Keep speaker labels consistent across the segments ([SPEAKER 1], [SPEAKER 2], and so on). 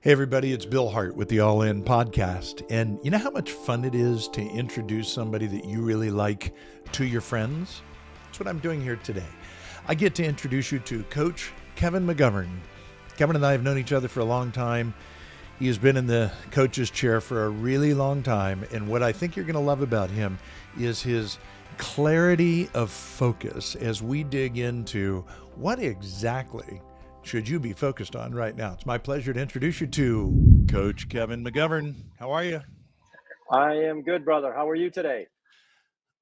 [SPEAKER 1] Hey, everybody, it's Bill Hart with the All In podcast. And you know how much fun it is to introduce somebody that you really like to your friends? That's what I'm doing here today. I get to introduce you to Coach Kevin McGovern. Kevin and I have known each other for a long time. He has been in the coach's chair for a really long time. And what I think you're going to love about him is his clarity of focus as we dig into what exactly should you be focused on right now. It's my pleasure to introduce you to Coach Kevin McGovern. How are you?
[SPEAKER 2] I am good, brother. How are you today?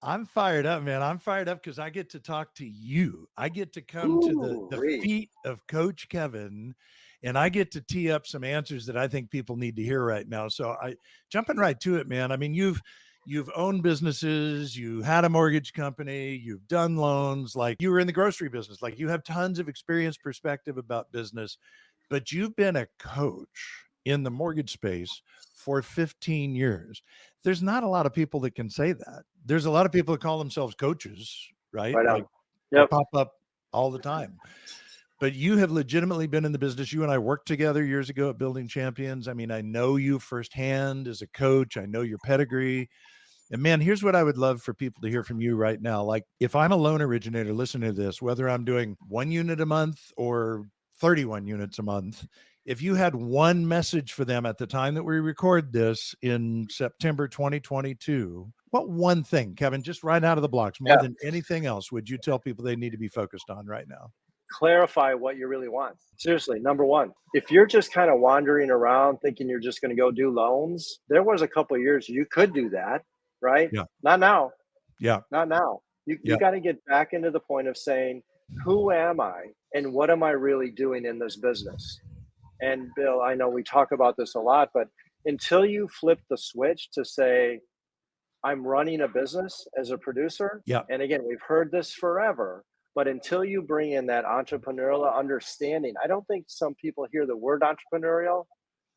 [SPEAKER 1] I'm fired up, man. I'm fired up because I get to talk to you. I get to come to the
[SPEAKER 2] Ooh-wee.
[SPEAKER 1] feet of Coach Kevin, and I get to tee up some answers that I think people need to hear right now. So I jumping right to it, man. I mean, you've owned businesses, you had a mortgage company, you've done loans, like you were in the grocery business, like you have tons of experience, perspective about business, but you've been a coach in the mortgage space for 15 years. There's not a lot of people that can say that. There's a lot of people that call themselves coaches, right?
[SPEAKER 2] Right
[SPEAKER 1] Like
[SPEAKER 2] on.
[SPEAKER 1] they
[SPEAKER 2] Yep.
[SPEAKER 1] pop up all the time. But you have legitimately been in the business. You and I worked together years ago at Building Champions. I mean, I know you firsthand as a coach. I know your pedigree. And man, here's what I would love for people to hear from you right now. Like, if I'm a loan originator listening to this, whether I'm doing 1 unit a month or 31 units a month, if you had one message for them at the time that we record this in September 2022, what one thing, Kevin, just right out of the blocks, more
[SPEAKER 2] Yeah.
[SPEAKER 1] than anything else, would you tell people they need to be focused on right now?
[SPEAKER 2] Clarify what you really want. Seriously, number one, if you're just kind of wandering around thinking you're just going to go do loans, there was a couple of years you could do that, right?
[SPEAKER 1] Yeah.
[SPEAKER 2] Not now.
[SPEAKER 1] Yeah.
[SPEAKER 2] Not now. You
[SPEAKER 1] Yeah.
[SPEAKER 2] got to get back into the point of saying, who am I and what am I really doing in this business? And Bill, I know we talk about this a lot, but until you flip the switch to say, I'm running a business as a producer.
[SPEAKER 1] Yeah.
[SPEAKER 2] And again, we've heard this forever, but until you bring in that entrepreneurial understanding, I don't think some people hear the word entrepreneurial.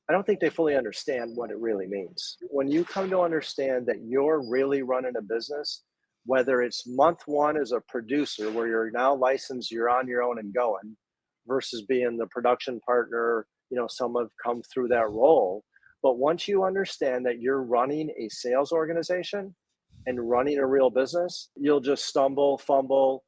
[SPEAKER 2] I don't think they fully understand what it really means. When you come to understand that you're really running a business, whether it's month one as a producer where you're now licensed, you're on your own and going, versus being the production partner, some have come through that role. But once you understand that you're running a sales organization and running a real business, you'll just stumble, fumble,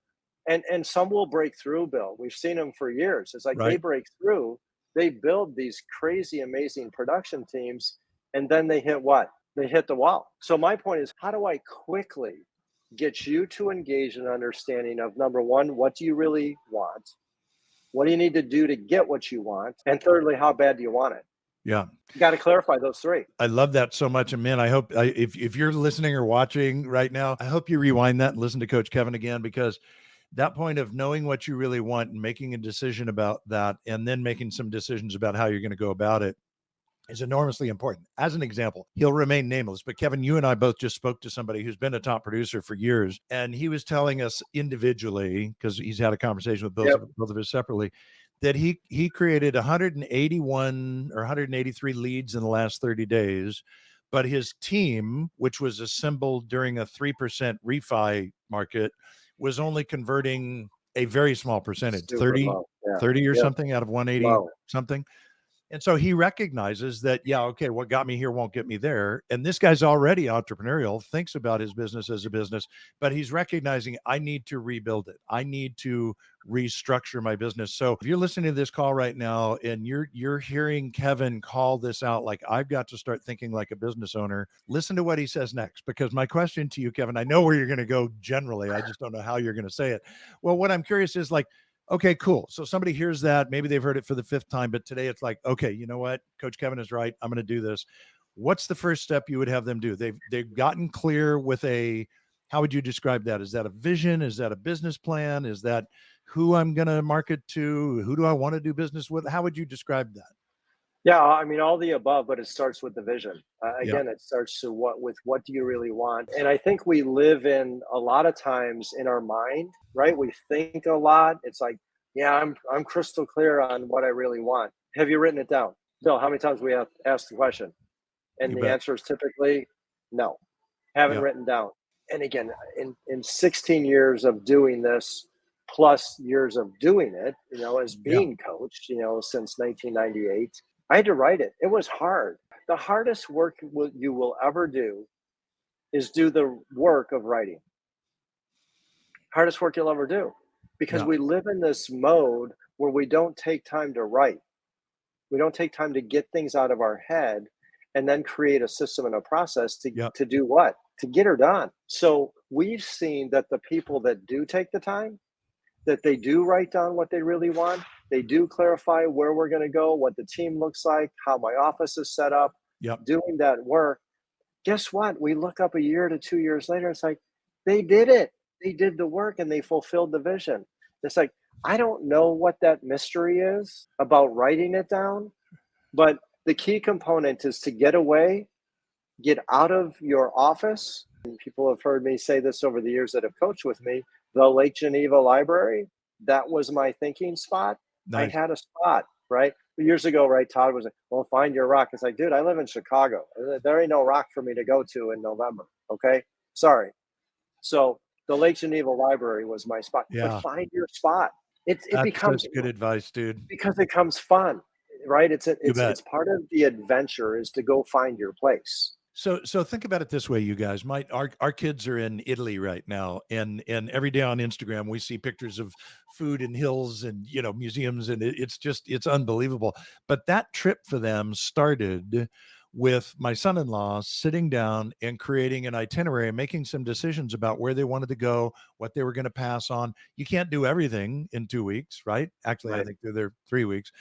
[SPEAKER 2] and some will break through, Bill. We've seen them for years. It's like they
[SPEAKER 1] Right.
[SPEAKER 2] break through, they build these crazy, amazing production teams, and then they hit what? They hit the wall. So my point is, how do I quickly get you to engage in understanding of number one, what do you really want? What do you need to do to get what you want? And thirdly, how bad do you want it?
[SPEAKER 1] Yeah.
[SPEAKER 2] You got to clarify those three.
[SPEAKER 1] I love that so much. And man, I hope if you're listening or watching right now, I hope you rewind that and listen to Coach Kevin again, because that point of knowing what you really want and making a decision about that, and then making some decisions about how you're going to go about it, is enormously important. As an example, he'll remain nameless, but Kevin, you and I both just spoke to somebody who's been a top producer for years, and he was telling us individually, because he's had a conversation with
[SPEAKER 2] Yep.
[SPEAKER 1] both of us separately, that he created 181 or 183 leads in the last 30 days, but his team, which was assembled during a 3% refi market, was only converting a very small percentage,
[SPEAKER 2] Super low. Yeah.
[SPEAKER 1] 30 or
[SPEAKER 2] Yep.
[SPEAKER 1] something out of 180
[SPEAKER 2] Low.
[SPEAKER 1] something. And so he recognizes that, yeah, okay, what got me here won't get me there. And this guy's already entrepreneurial, thinks about his business as a business, but he's recognizing I need to rebuild it. I need to restructure my business. So if you're listening to this call right now and you're hearing Kevin call this out, like, I've got to start thinking like a business owner, listen to what he says next. Because my question to you, Kevin, I know where you're going to go generally. I just don't know how you're going to say it. Well, what I'm curious is, like, okay, cool. So somebody hears that, maybe they've heard it for the fifth time, but today it's like, okay, you know what? Coach Kevin is right. I'm going to do this. What's the first step you would have them do? They've gotten clear with how would you describe that? Is that a vision? Is that a business plan? Is that who I'm going to market to? Who do I want to do business with? How would you describe that?
[SPEAKER 2] Yeah, I mean, all the above, but it starts with the vision.
[SPEAKER 1] Yeah.
[SPEAKER 2] Again, it starts to what do you really want? And I think we live in a lot of times in our mind, right? We think a lot. It's like, yeah, I'm crystal clear on what I really want. Have you written it down? Bill, how many times we have asked the question? And
[SPEAKER 1] You
[SPEAKER 2] the
[SPEAKER 1] bet.
[SPEAKER 2] answer is typically no, haven't
[SPEAKER 1] Yeah.
[SPEAKER 2] written down. And again, in 16 years of doing this, plus years of doing it, as
[SPEAKER 1] Yeah.
[SPEAKER 2] being coached, since 1998, I had to write it. It was hard. The hardest work you will ever do is do the work of writing. Hardest work you'll ever do, because
[SPEAKER 1] Yeah.
[SPEAKER 2] we live in this mode where we don't take time to write. We don't take time to get things out of our head and then create a system and a process
[SPEAKER 1] Yep.
[SPEAKER 2] to do what? To get her done. So we've seen that the people that do take the time, that they do write down what they really want, they do clarify where we're going to go, what the team looks like, how my office is set up,
[SPEAKER 1] Yep.
[SPEAKER 2] doing that work. Guess what? We look up a year to 2 years later, it's like, they did it. They did the work and they fulfilled the vision. It's like, I don't know what that mystery is about writing it down, but the key component is to get away, get out of your office. And people have heard me say this over the years that have coached with me. The Lake Geneva Library, that was my thinking spot. I
[SPEAKER 1] Nice.
[SPEAKER 2] had a spot, right? Years ago, right? Todd was like, well, find your rock. It's like, dude, I live in Chicago. There ain't no rock for me to go to in November. Okay. Sorry. So the Lake Geneva Library was my spot. But
[SPEAKER 1] Yeah.
[SPEAKER 2] find your spot. It
[SPEAKER 1] That's
[SPEAKER 2] becomes,
[SPEAKER 1] such good advice, dude.
[SPEAKER 2] because it becomes fun, right?
[SPEAKER 1] You bet.
[SPEAKER 2] It's part of the adventure is to go find your place.
[SPEAKER 1] So think about it this way, you guys. Our kids are in Italy right now, and every day on Instagram we see pictures of food and hills and museums, and it's unbelievable. But that trip for them started with my son-in-law sitting down and creating an itinerary and making some decisions about where they wanted to go, what they were going to pass on. You can't do everything in 2 weeks, right? Actually, I
[SPEAKER 2] Right.
[SPEAKER 1] think they're there 3 weeks.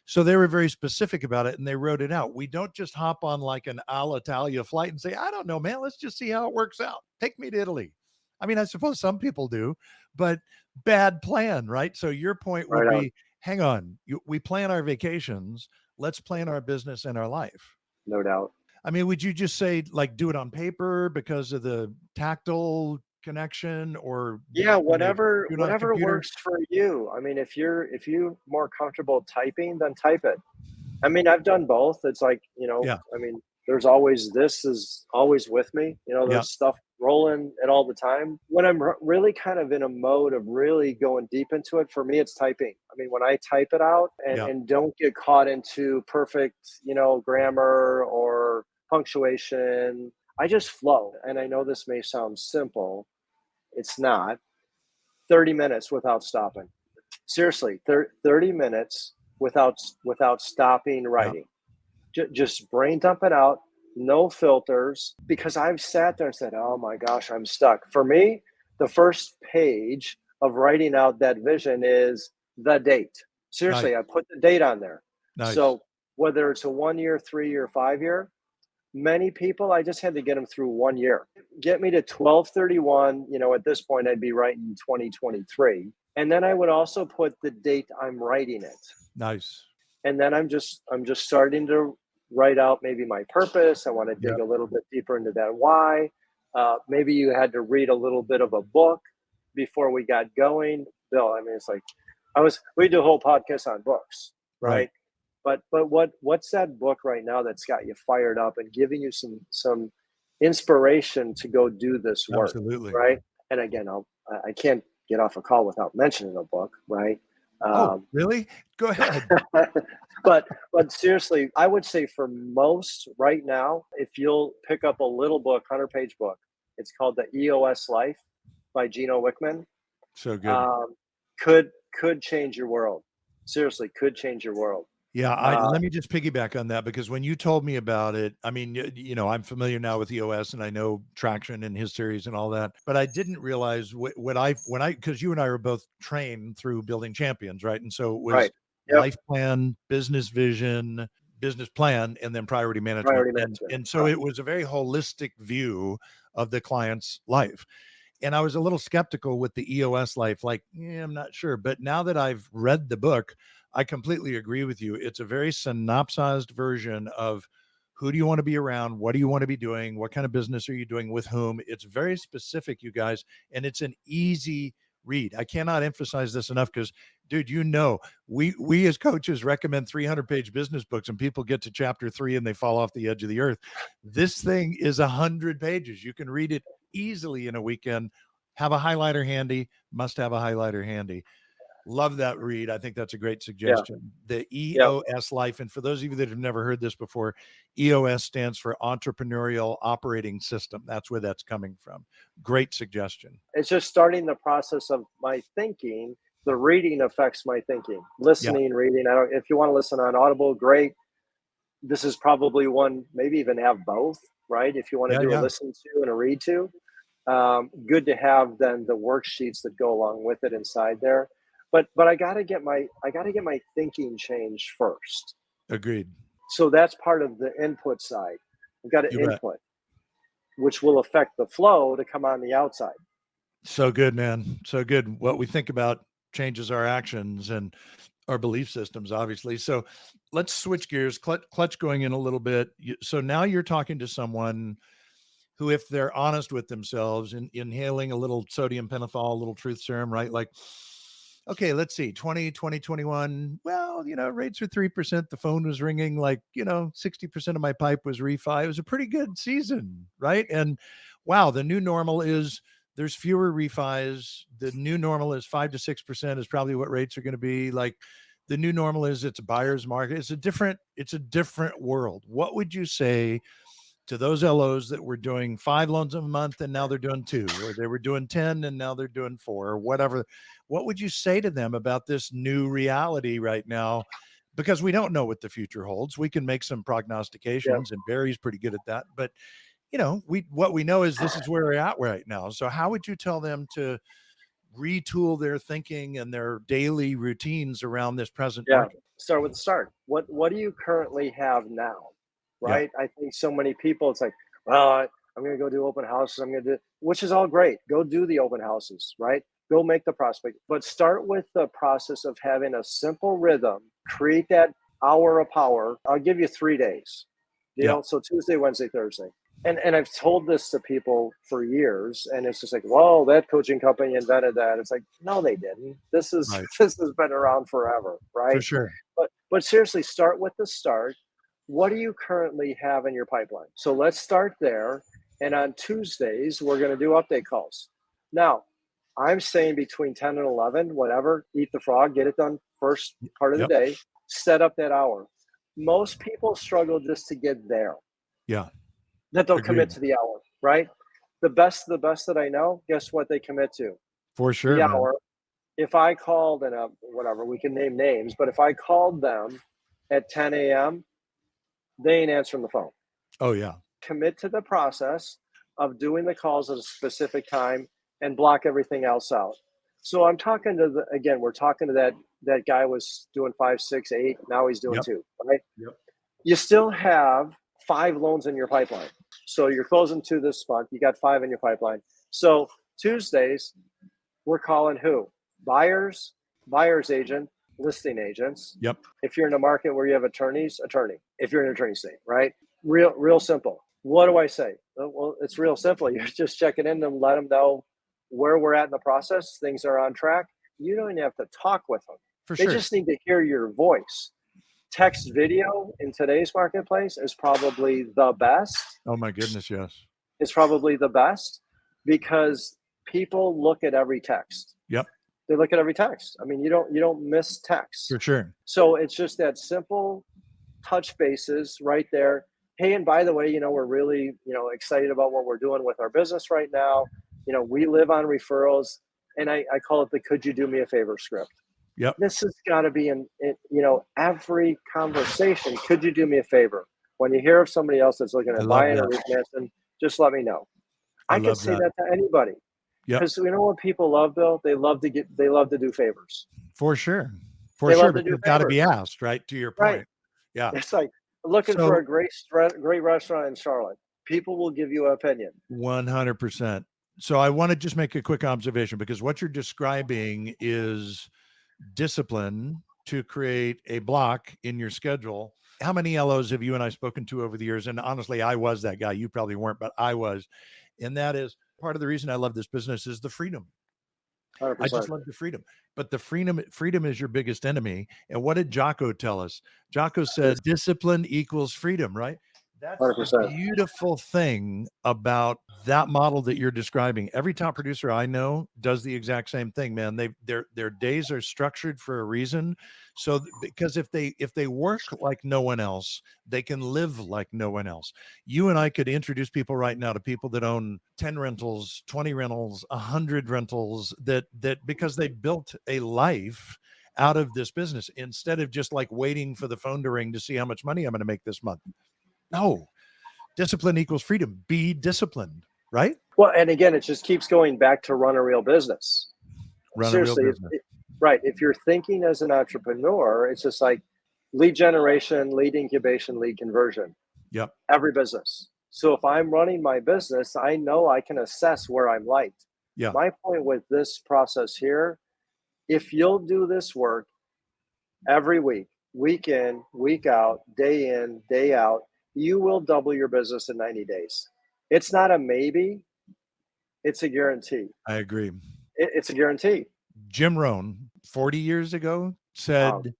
[SPEAKER 1] So they were very specific about it and they wrote it out. We don't just hop on like an Alitalia flight and say, I don't know, man, let's just see how it works out. Take me to Italy. I mean, I suppose some people do, but bad plan, right? So your point would
[SPEAKER 2] Right on.
[SPEAKER 1] be, hang on, we plan our vacations. Let's plan our business and our life.
[SPEAKER 2] No doubt.
[SPEAKER 1] I mean, would you just say like do it on paper because of the tactile connection, or
[SPEAKER 2] Yeah,
[SPEAKER 1] do it on a
[SPEAKER 2] whatever
[SPEAKER 1] computer?
[SPEAKER 2] works for you. I mean, if you more comfortable typing, then type it. I mean, I've done both. It's like,
[SPEAKER 1] Yeah.
[SPEAKER 2] I mean, there's always, this is always with me.
[SPEAKER 1] Yeah.
[SPEAKER 2] There's stuff rolling it all the time. When I'm really kind of in a mode of really going deep into it, for me, it's typing. I mean, when I type it out
[SPEAKER 1] Yeah.
[SPEAKER 2] and don't get caught into perfect, grammar or punctuation, I just flow. And I know this may sound simple. It's not. 30 minutes without stopping. Seriously, 30 minutes without stopping
[SPEAKER 1] Yeah.
[SPEAKER 2] writing. Just brain dump it out, no filters, because I've sat there and said, "Oh my gosh, I'm stuck." For me, the first page of writing out that vision is the date.
[SPEAKER 1] Nice.
[SPEAKER 2] Seriously, I put the date on there.
[SPEAKER 1] Nice.
[SPEAKER 2] So whether it's a 1 year, 3 year, 5 year, many people, I just had to get them through 1 year. Get me to 12/31. At this point, I'd be writing 2023. And then I would also put the date I'm writing it.
[SPEAKER 1] Nice.
[SPEAKER 2] And then I'm just starting to write out maybe my purpose. I want to
[SPEAKER 1] Yeah.
[SPEAKER 2] dig a little bit deeper into that why. Maybe you had to read a little bit of a book before we got going. Bill, I mean, it's like we do a whole podcast on books,
[SPEAKER 1] Right.
[SPEAKER 2] right? But what's that book right now that's got you fired up and giving you some inspiration to go do this work,
[SPEAKER 1] Absolutely.
[SPEAKER 2] right? And again, I can't get off a call without mentioning a book, right?
[SPEAKER 1] Oh,
[SPEAKER 2] Um,
[SPEAKER 1] really? Go ahead.
[SPEAKER 2] but seriously, I would say for most right now, if you'll pick up a little book, 100-page book, it's called The EOS Life by Gino Wickman.
[SPEAKER 1] So good.
[SPEAKER 2] Um, could change your world. Seriously, could change your world.
[SPEAKER 1] Yeah,
[SPEAKER 2] Uh,
[SPEAKER 1] let me just piggyback on that because when you told me about it, I mean, I'm familiar now with EOS and I know Traction and his series and all that, but I didn't realize because you and I were both trained through Building Champions, right? And so it was
[SPEAKER 2] right. Yep.
[SPEAKER 1] life plan, business vision, business plan, and then priority management.
[SPEAKER 2] Priority
[SPEAKER 1] And
[SPEAKER 2] management.
[SPEAKER 1] and so it was a very holistic view of the client's life. And I was a little skeptical with the EOS life, like, yeah, I'm not sure. But now that I've read the book, I completely agree with you. It's a very synopsized version of who do you want to be around? What do you want to be doing? What kind of business are you doing with whom? It's very specific, you guys, and it's an easy read. I cannot emphasize this enough because, dude, we as coaches recommend 300-page business books, and people get to chapter 3 and they fall off the edge of the earth. This thing is 100 pages. You can read it easily in a weekend. Have a highlighter handy. Must have a highlighter handy. Love that read. I think that's a great
[SPEAKER 2] Yeah.
[SPEAKER 1] suggestion. The
[SPEAKER 2] Yep.
[SPEAKER 1] EOS life. And for those of you that have never heard this before, EOS stands for Entrepreneurial Operating System. That's where that's coming from. Great suggestion.
[SPEAKER 2] It's just starting the process of my thinking. The reading affects my thinking.
[SPEAKER 1] Yeah.
[SPEAKER 2] Listening, reading. I don't. If you want to listen on Audible, great. This is probably one. Maybe even have both. Right. If you want to
[SPEAKER 1] Yeah.
[SPEAKER 2] do a
[SPEAKER 1] Yeah.
[SPEAKER 2] listen to and a read to, good to have then the worksheets that go along with it inside there. But I gotta get my thinking changed first.
[SPEAKER 1] Agreed.
[SPEAKER 2] So that's part of the input side. I've got to
[SPEAKER 1] You bet.
[SPEAKER 2] input, which will affect the flow to come on the outside.
[SPEAKER 1] So good, man. So good. What we think about changes our actions and our belief systems, obviously. So let's switch gears, clutch going in a little bit. So now you're talking to someone who, if they're honest with themselves and inhaling a little sodium pentothal, a little truth serum, right? Like, okay, let's see, 2021. Well, rates are 3%. The phone was ringing, like, 60% of my pipe was refi. It was a pretty good season, right? And wow, the new normal is there's fewer refis. The new normal is 5 to 6% is probably what rates are going to be. Like, the new normal is it's a buyer's market. It's a different world. What would you say to those LOs that were doing 5 loans a month and now they're doing 2, or they were doing 10 and now they're doing 4, or whatever? What would you say to them about this new reality right now? Because we don't know what the future holds. We can make some
[SPEAKER 2] Yeah.
[SPEAKER 1] prognostications, and Barry's pretty good at that. But what we know is this is where we're at right now. So how would you tell them to retool their thinking and their daily routines around this present
[SPEAKER 2] Yeah.
[SPEAKER 1] market?
[SPEAKER 2] Start with the start. What do you currently have now?
[SPEAKER 1] Yeah.
[SPEAKER 2] Right. I think so many people, it's like, well, I'm going to go do open houses. I'm going to do, which is all great. Go do the open houses, right? Go make the prospect, but start with the process of having a simple rhythm, create that hour of power. I'll give you 3 days,
[SPEAKER 1] Yeah.
[SPEAKER 2] so Tuesday, Wednesday, Thursday. And I've told this to people for years, and it's just like, whoa, that coaching company invented that. It's like, no, they didn't. This is
[SPEAKER 1] Right.
[SPEAKER 2] this has been around forever,
[SPEAKER 1] For
[SPEAKER 2] right?
[SPEAKER 1] sure.
[SPEAKER 2] But seriously, start with the start. What do you currently have in your pipeline? So let's start there. And on Tuesdays, we're going to do update calls. Now, I'm saying between 10 and 11, whatever, eat the frog, get it done first part of the
[SPEAKER 1] Yep.
[SPEAKER 2] day, set up that hour. Most people struggle just to get there,
[SPEAKER 1] Yeah.
[SPEAKER 2] that they'll commit
[SPEAKER 1] Agreed.
[SPEAKER 2] to the hour, right? The best that I know, guess what they commit to?
[SPEAKER 1] For sure,
[SPEAKER 2] The
[SPEAKER 1] man.
[SPEAKER 2] hour. If I called, and whatever, we can name names, but if I called them at 10 a.m., they ain't answering the phone.
[SPEAKER 1] Oh yeah.
[SPEAKER 2] Commit to the process of doing the calls at a specific time and block everything else out. So I'm talking to we're talking to that guy was doing 5, 6, 8. Now he's doing
[SPEAKER 1] Yep.
[SPEAKER 2] 2, right?
[SPEAKER 1] Yep.
[SPEAKER 2] You still have 5 loans in your pipeline. So you're closing 2 this month. You got 5 in your pipeline. So Tuesdays, we're calling who? Buyers, buyer's agent, listing agents.
[SPEAKER 1] Yep.
[SPEAKER 2] If you're in a market where you have attorneys, attorney. If you're in an attorney state, right? Real simple. What do I say? Well, it's real simple. You're just checking in and let them know where we're at in the process. Things are on track. You don't even have to talk with them.
[SPEAKER 1] For
[SPEAKER 2] They
[SPEAKER 1] sure.
[SPEAKER 2] just need to hear your voice. Text video in today's marketplace is probably the best.
[SPEAKER 1] Oh my goodness, yes.
[SPEAKER 2] It's probably the best because people look at every text.
[SPEAKER 1] Yep.
[SPEAKER 2] They look at every text. I mean, you don't miss text.
[SPEAKER 1] For sure.
[SPEAKER 2] So it's just that simple touch bases right there. Hey, and by the way, we're really, excited about what we're doing with our business right now. We live on referrals, and I call it the "Could you do me a favor" script.
[SPEAKER 1] Yep.
[SPEAKER 2] This has got to be in every conversation. Could you do me a favor? When you hear of somebody else that's looking
[SPEAKER 1] I
[SPEAKER 2] at
[SPEAKER 1] love
[SPEAKER 2] buying or
[SPEAKER 1] that.
[SPEAKER 2] refinancing, just let me know.
[SPEAKER 1] I
[SPEAKER 2] I can
[SPEAKER 1] love
[SPEAKER 2] say
[SPEAKER 1] that.
[SPEAKER 2] that to anybody
[SPEAKER 1] Yep.
[SPEAKER 2] because you know what people love, Bill? They love to do favors.
[SPEAKER 1] For sure. For
[SPEAKER 2] They
[SPEAKER 1] sure.
[SPEAKER 2] love to
[SPEAKER 1] But
[SPEAKER 2] do
[SPEAKER 1] they've got to be
[SPEAKER 2] favors,
[SPEAKER 1] asked, right? To your
[SPEAKER 2] right?
[SPEAKER 1] point. Yeah.
[SPEAKER 2] It's like looking for a
[SPEAKER 1] So
[SPEAKER 2] great restaurant in Charlotte. People will give you an opinion.
[SPEAKER 1] 100%. So I want to just make a quick observation, because what you're describing is discipline to create a block in your schedule. How many LOs have you and I spoken to over the years? And honestly, I was that guy. You probably weren't, but I was. And that is part of the reason I love this business is the freedom. I
[SPEAKER 2] 100%.
[SPEAKER 1] just love the freedom. But the freedom is your biggest enemy. And what did Jocko tell us? Jocko said discipline equals freedom, right? That's the
[SPEAKER 2] 100%.
[SPEAKER 1] beautiful thing about that model that you're describing. Every top producer I know does the exact same thing, man. Their days are structured for a reason. So because if they work like no one else, they can live like no one else. You and I could introduce people right now to people that own 10 rentals, 20 rentals, 100 rentals that because they built a life out of this business instead of just like waiting for the phone to ring to see how much money I'm going to make this month. No, discipline equals freedom. Be disciplined, right?
[SPEAKER 2] Well, and again, it just keeps going back to run a real business.
[SPEAKER 1] Run a real
[SPEAKER 2] Seriously,
[SPEAKER 1] business.
[SPEAKER 2] right. If you're thinking as an entrepreneur, it's just like lead generation, lead incubation, lead conversion,
[SPEAKER 1] Yep.
[SPEAKER 2] every business. So if I'm running my business, I know I can assess where I'm light.
[SPEAKER 1] Yeah.
[SPEAKER 2] My point with this process here, if you'll do this work every week in, week out, day in, day out, you will double your business in 90 days. It's not a maybe, it's a guarantee.
[SPEAKER 1] I agree.
[SPEAKER 2] It's a guarantee.
[SPEAKER 1] Jim Rohn, 40 years ago, said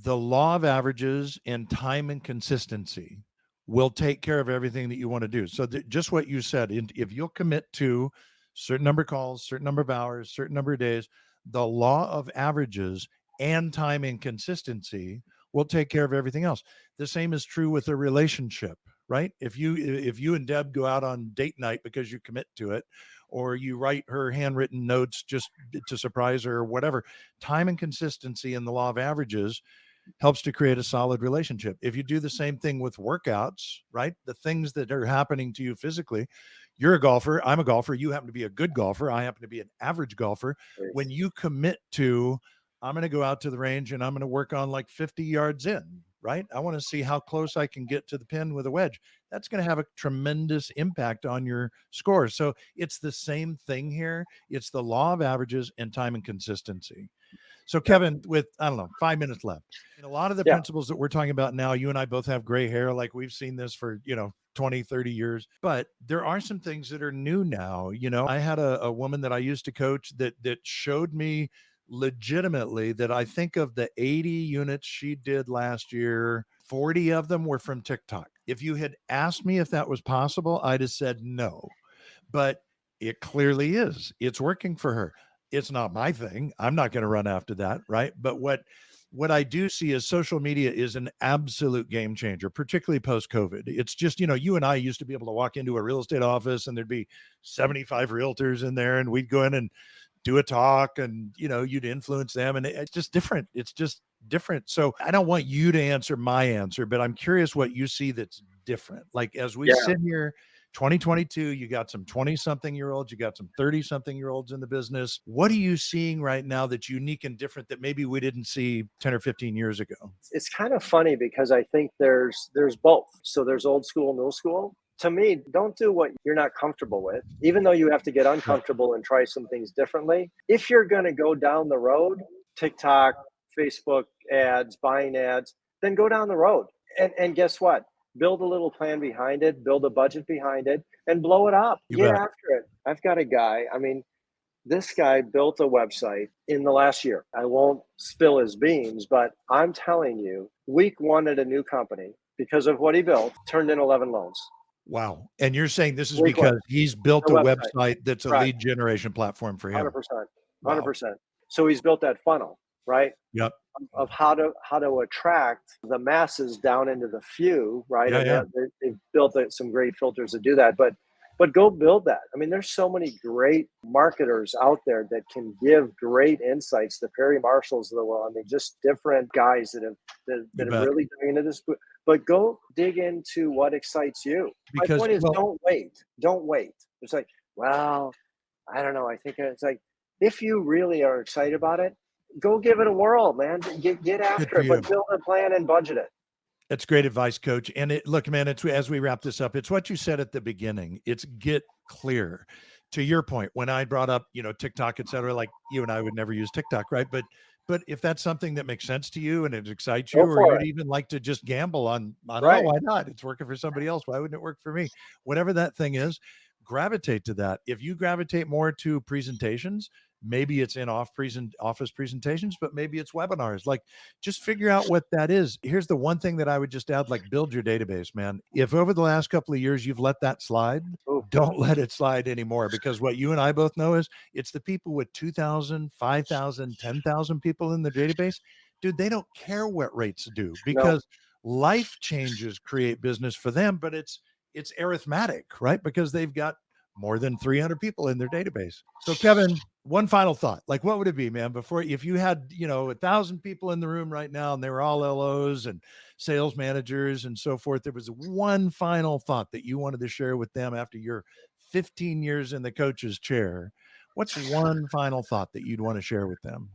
[SPEAKER 1] the law of averages and time and consistency will take care of everything that you want to do. So just what you said, if you'll commit to certain number of calls, certain number of hours, certain number of days, the law of averages and time and consistency will take care of everything else. The same is true with a relationship, right? If you and Deb go out on date night because you commit to it, or you write her handwritten notes just to surprise her or whatever, time and consistency in the law of averages helps to create a solid relationship. If you do the same thing with workouts, right? The things that are happening to you physically, you're a golfer, I'm a golfer, you happen to be a good golfer, I happen to be an average golfer. When you commit to, I'm going to go out to the range and I'm going to work on like 50 yards in, right? I want to see how close I can get to the pin with a wedge. That's going to have a tremendous impact on your score. So it's the same thing here. It's the law of averages and time and consistency. So Kevin, with, I don't know, 5 minutes left, and a lot of the principles that we're talking about now, you and I both have gray hair, like we've seen this for, 20, 30 years, but there are some things that are new now. I had a woman that I used to coach that showed me legitimately that I think of the 80 units she did last year, 40 of them were from TikTok. If you had asked me if that was possible, I'd have said no, but it clearly is. It's working for her. It's not my thing. I'm not going to run after that, right? But what I do see is social media is an absolute game changer, particularly post-COVID. It's just, you and I used to be able to walk into a real estate office and there'd be 75 realtors in there and we'd go in and do a talk and, you'd influence them. And it's just different. It's just different. So I don't want you to answer my answer, but I'm curious what you see that's different. Like as we sit here, 2022, you got some 20-something-year-olds, you got some 30-something-year-olds in the business. What are you seeing right now that's unique and different that maybe we didn't see 10 or 15 years ago?
[SPEAKER 2] It's kind of funny because I think there's both. So there's old school, new school. To me, don't do what you're not comfortable with, even though you have to get uncomfortable and try some things differently. If you're going to go down the road, TikTok, Facebook ads, buying ads, then go down the road. And guess what? Build a little plan behind it, build a budget behind it, and blow it up. Get after it. I've got a guy, this guy built a website in the last year. I won't spill his beans, but I'm telling you, week one at a new company, because of what he built, turned in 11 loans.
[SPEAKER 1] Wow. And you're saying this is because he's built a website that's a lead generation platform for him.
[SPEAKER 2] 100%. 100%. So he's built that funnel, right?
[SPEAKER 1] Yep.
[SPEAKER 2] Of how to attract the masses down into the few, right? They've built some great filters to do that, but go build that. There's so many great marketers out there that can give great insights. The Perry Marshalls of the world. just different guys that have really done into this. But go dig into what excites you. My point is, don't wait. Don't wait. It's like, well, I don't know. I think it's like, if you really are excited about it, go give it a whirl, man. Get after it, but build a plan and budget it.
[SPEAKER 1] That's great advice, Coach. And look, man, it's, as we wrap this up, it's what you said at the beginning. It's get clear. To your point, when I brought up, TikTok, et cetera, like you and I would never use TikTok, right? But if that's something that makes sense to you and it excites you, or you'd even like to just gamble on, I don't know, why not? It's working for somebody else. Why wouldn't it work for me? Whatever that thing is, gravitate to that. If you gravitate more to presentations, Maybe it's in office presentations, but maybe it's webinars. Like, just figure out what that is. Here's the one thing that I would just add, like, build your database, man. If over the last couple of years you've let that slide,
[SPEAKER 2] Ooh.
[SPEAKER 1] don't let it slide anymore, because what you and I both know is it's the people with 2,000, 5,000, 10,000 people in the database. Dude, they don't care what rates do,
[SPEAKER 2] No,
[SPEAKER 1] because life changes create business for them, but it's arithmetic, right? Because they've got more than 300 people in their database. So Kevin, one final thought. Like, what would it be, man? Before, if you had, 1,000 people in the room right now and they were all LOs and sales managers and so forth, there was one final thought that you wanted to share with them after your 15 years in the coach's chair. What's one final thought that you'd want to share with them?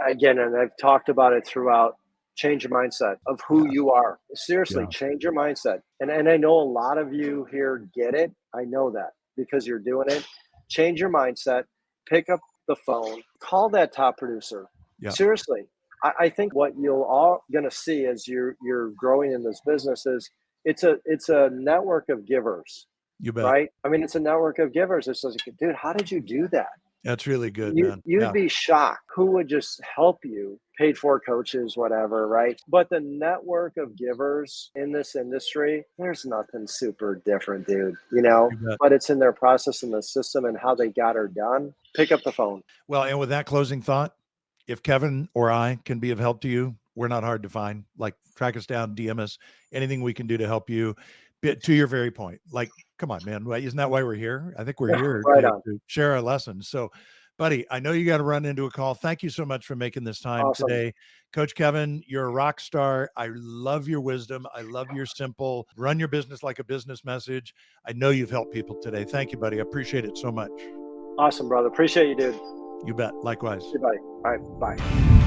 [SPEAKER 2] again, and I've talked about it throughout, change your mindset of who
[SPEAKER 1] Yeah.
[SPEAKER 2] you are. Seriously,
[SPEAKER 1] Yeah.
[SPEAKER 2] change your mindset. And I know a lot of you here get it. I know that because you're doing it. Change your mindset, pick up the phone, call that top producer.
[SPEAKER 1] Yeah.
[SPEAKER 2] Seriously. I think what you'll all gonna see as you're growing in this business is it's a network of givers,
[SPEAKER 1] You bet.
[SPEAKER 2] right? I mean, it's a network of givers. It's like, dude, how did you do that?
[SPEAKER 1] That's really good, man.
[SPEAKER 2] You'd
[SPEAKER 1] Yeah.
[SPEAKER 2] be shocked who would just help you, paid for coaches, whatever, right? But the network of givers in this industry, there's nothing super different, dude,
[SPEAKER 1] You bet.
[SPEAKER 2] but it's in their process and the system and how they got her done. Pick up the phone.
[SPEAKER 1] Well, and with that closing thought, if Kevin or I can be of help to you, we're not hard to find. Like, track us down, DM us, anything we can do to help you. But to your very point, like, come on, man. Isn't that why we're here? I think we're here
[SPEAKER 2] Right
[SPEAKER 1] to,
[SPEAKER 2] on.
[SPEAKER 1] to share our lessons. So, buddy, I know you got to run into a call. Thank you so much for making this time
[SPEAKER 2] Awesome.
[SPEAKER 1] today. Coach Kevin, you're a rock star. I love your wisdom. I love your simple run your business like a business message. I know you've helped people today. Thank you, buddy. I appreciate it so much.
[SPEAKER 2] Awesome, brother. Appreciate you, dude.
[SPEAKER 1] You bet. Likewise.
[SPEAKER 2] Goodbye. All right. Bye.